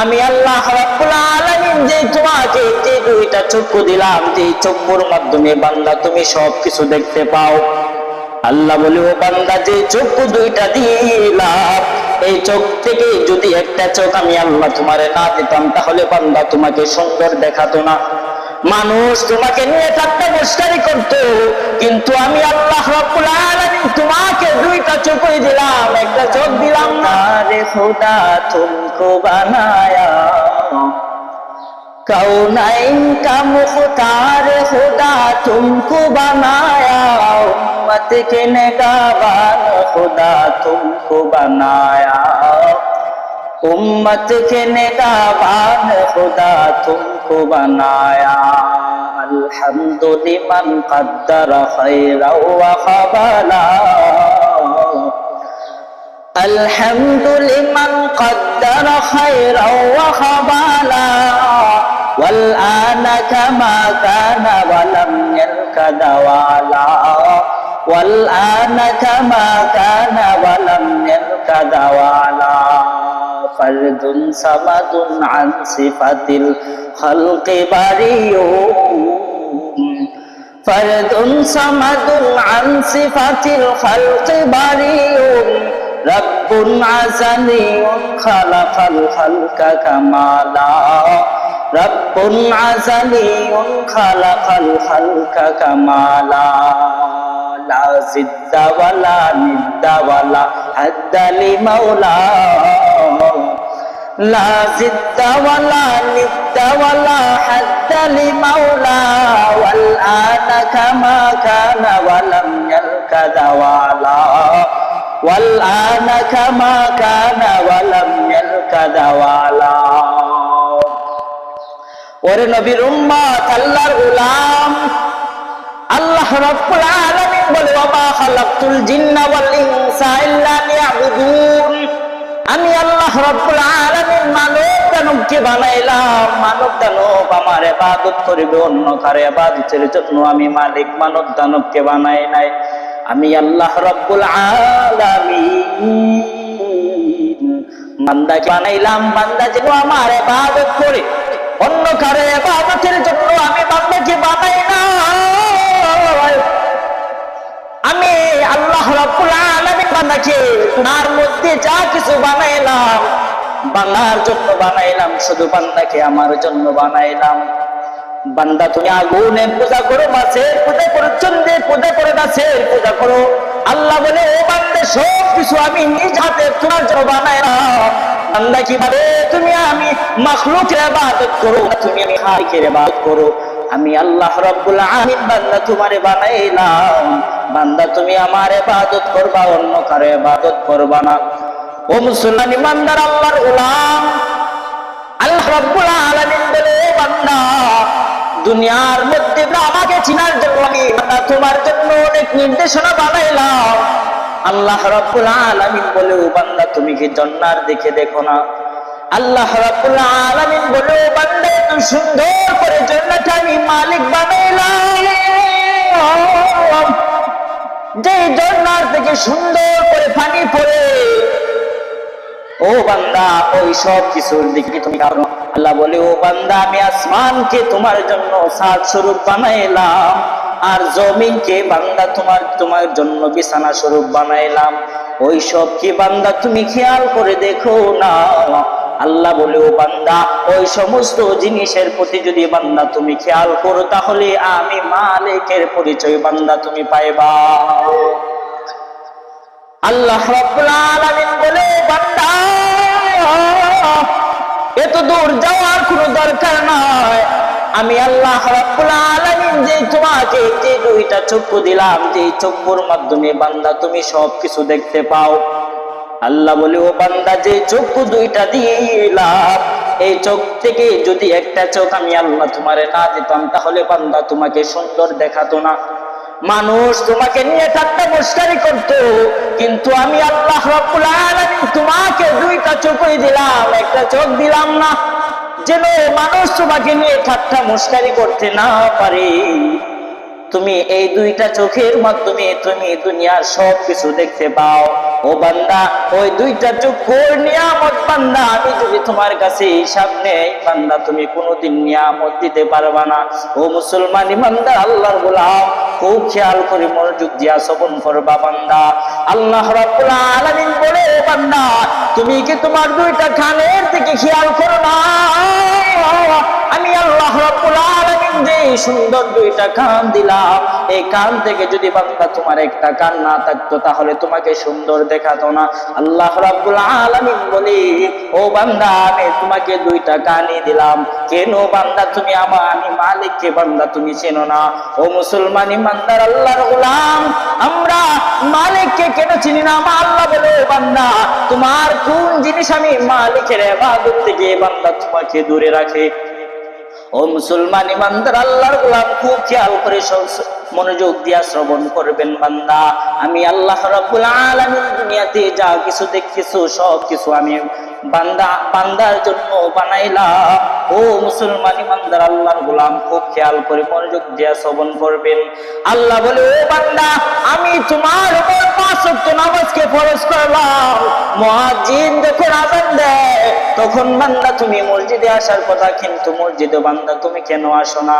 আমি আল্লাহ রাব্বুল আলামিন যে তোমাকে যে দুইটা চক্ষু দিলাম, যে চক্ষুর মাধ্যমে বান্দা তুমি সবকিছু দেখতে পাও। আল্লাহ বলে, ও বান্দা, যে চক্ষু দুইটা দিলাম, এই চোখ থেকে যদি একটা চোখ আমি আল্লাহ তোমারে না দিতাম, তাহলে বান্দা তোমাকে সুন্দর দেখাতো না, মানুষ তোমাকে নিয়ে ঠাট্টা মস্করি করতো। কিন্তু আমি আল্লাহ রাব্বুল আলামিন তোমাকে দুইটা চোখই দিলাম, একটা চোখ দিলাম না। রে খোদা তুমকো বানায়া कौनैन का मुख्तार खुदा तुमको बनाया, उम्मत के निगाहबान खुदा तुमको बनाया, उम्मत के निगाहबान खुदा तुमको बनाया। अल्हम्दुलिल्लाह मन कद्दर खैरा व खबाला, अल्हम्दुलिल्लाह मन कद्दर खैरा व खबाला, والآن كما كان ولم يلك دوالا, والآن كما كان ولم يلك دوالا. فرد صمد عن صفة الخلق بريء, فرد صمد عن صفة الخلق بريء, رب عزلي خلق الخلق كمالا, رب عزلي خلق الخلق كمالا. لا زد ولا ند ولا حد لمولى, لا زد ولا ند ولا حد لمولى, والآن كما كان ولم يلك زوالا, والآن كما كان ولم يلك زوالا. ওরে নবীর উম্মত, আল্লাহর গোলাম, আল্লাহ রাব্বুল আলামিন বলে, ওয়া মা খালাকতুল জিন্না ওয়াল ইনসা ইল্লা লিয়াবুদুন, আমি আল্লাহ রাব্বুল আলামিন মানব দানবকে বানাইলাম, মানব দানব আমার ইবাদত করবে, অন্য কারো ইবাদতের জন্য আমি মালিক মানব দানবকে বানাই নাই। আমি আল্লাহ রাব্বুল আলামিন বান্দাকে বানাইলাম, বান্দা যেন আমার ইবাদত করে, অন্য কারো ইবাদতের জন্য আমি বান্দাকে বানাই না। আমি আল্লাহ রাব্বুল আলামিন বান্দাকে তার মধ্যে যা কিছু বানাইলাম, বান্দার জন্য বানাইলাম, শুধু বান্দাকে আমার জন্য বানাইলাম। বান্দা তুমি আগুনের পূজা করো, মাছের পূজা করো, চন্দ্রের পূজা করো, গাছের পূজা করো, আল্লাহ বলে, ও বান্দা, সব কিছু আমি নিজ হাতে তোমার জন্য বানাইলাম। বান্দা কি ভাবে, তুমি আমি মাখলুকের ইবাদত করো, তুমি আমি খালিকের ইবাদত করো। আমি আল্লাহ রাব্বুল আলামিন বান্দা তোমারে বানাইলাম, বান্দা তুমি আমার ইবাদত করবা, অন্য কারো ইবাদত করবা না। ও মুসলমান ইমানদার আল্লাহর গোলাম, আল্লাহ রাব্বুল আলামিন বলে, বান্দা, দুনিয়ার মধ্যে আমাকে চিনার জন্য আমি বান্দা তোমার জন্য অনেক নির্দেশনা বানাইলাম। আল্লাহ রাব্বুল আলামিন বলে, ও বান্দা, তুমি কি জান্নাত দেখে দেখো না? আল্লাহ রাব্বুল আলামিন বলে, ও বান্দা, এত সুন্দর করে জান্নাত আমি মালিক বানাইলাম, যে জান্নাত থেকে সুন্দর করে পানি পড়ে। ও বান্দা, ওই সব কিছুর দিকে তুমি কারণ। আল্লাহ বলে, ও বান্দা, আমি আসমানকে তোমার জন্য ছাদ স্বরূপ বানাইলাম, আর জমিনকে বান্দা তোমার জন্য বিছানা স্বরূপ বানাইলাম। ওই সব কি বান্দা তুমি খেয়াল করে দেখো না? আল্লাহ বলে, ও বান্দা, ওই সমস্ত জিনিসের প্রতি যদি বান্দা তুমি খেয়াল করো, তাহলে আমি মালিকের পরিচয় বান্দা তুমি পাইবা। আল্লাহ রাব্বুল আলামিন বলে, বান্দা, এত দূর যাওয়ার কোনো দরকার নাই। আমি আল্লাহ রাব্বুল আলামিন যে তোমাকে যে দুইটা চক্ষু দিলাম, যে চক্ষুর মাধ্যমে বান্দা তুমি সবকিছু দেখতে পাও। আল্লাহ বলে, ও বান্দা, যে চক্ষু দুইটা দিলাম, এই চোখ থেকে যদি একটা চোখ আমি আল্লাহ তোমারে না দিতাম, তাহলে বান্দা তোমাকে সুন্দর দেখাতো না, মানুষ তোমাকে নিয়ে ঠাট্টা মস্করি করতো। কিন্তু আমি আল্লাহ রাব্বুল আলামিন তোমাকে দুইটা চোখই দিলাম, একটা চোখ দিলাম না, যেন মানুষ তোমাকে নিয়ে ঠাট্টা মস্করি করতে না পারে। তুমি এই দুইটা চোখের মাধ্যমে তুমি দুনিয়ার সব কিছু দেখতে পাও। ও বান্দা, ওই দুইটা চক্ষুর নিয়ামত বান্দা আমি যদি তোমার কাছে হিসাব নেই বান্দা, তুমি কোনোদিন নিয়ামত দিতে পারবা না। ও মুসলমান ইমানদার আল্লাহর গোলাম, খুব খেয়াল করে মনোযোগ দিয়া শ্রবণ করবা বান্দা। আল্লাহ রাব্বুল আলামিন বলে, বান্দা তুমি কি তোমার দুইটা কানের দিকে খেয়াল করো না? আমি আল্লাহ রাব্বুল আলামিন যে সুন্দর দুইটা কান দিলাম, এই কান থেকে যদি বান্দা তোমার একটা কান না থাকতো তাহলে তোমাকে সুন্দর দেখাতো না। আল্লাহ রাব্বুল আলামিন বলে, ও বান্দা আমি তোমাকে দুইটা কানই দিলাম। কেন বান্দা তুমি আমি মালিককে বান্দা তুমি চেনো না? ও মুসলমান ইমানদার আল্লাহর গোলাম, আমরা মালিককে কেন চিনি না? আল্লাহ বলে, বান্দা তোমার কোন জিনিস আমি মালিকের ইবাদত থেকে বান্দা তোমাকে দূরে রাখে? ও মুসলমান ইমানদার আল্লাহর গোলাম, খুব খেয়াল করে মনোযোগ দিয়া শ্রবণ করবেন বান্দা। আমি আল্লাহ রাব্বুল আলামিন দুনিয়াতে যা কিছু দেখতেছো সব কিছু আমি বান্দার জন্য বানাইলাম। ও মুসলমান ইমানদার আল্লাহর গোলাম, খুব খেয়াল করে মনোযোগ দিয়া শ্রবণ করবেন। আল্লাহ বলে, ও বান্দা আমি তোমার উপর 5 ওয়াক্ত নামাজকে ফরজ করলাম। মুয়াজ্জিন যখন আযান দেয় তখন বান্দা তুমি মসজিদে আসার কথা, কিন্তু মসজিদে বান্দা তুমি কেন আসো না?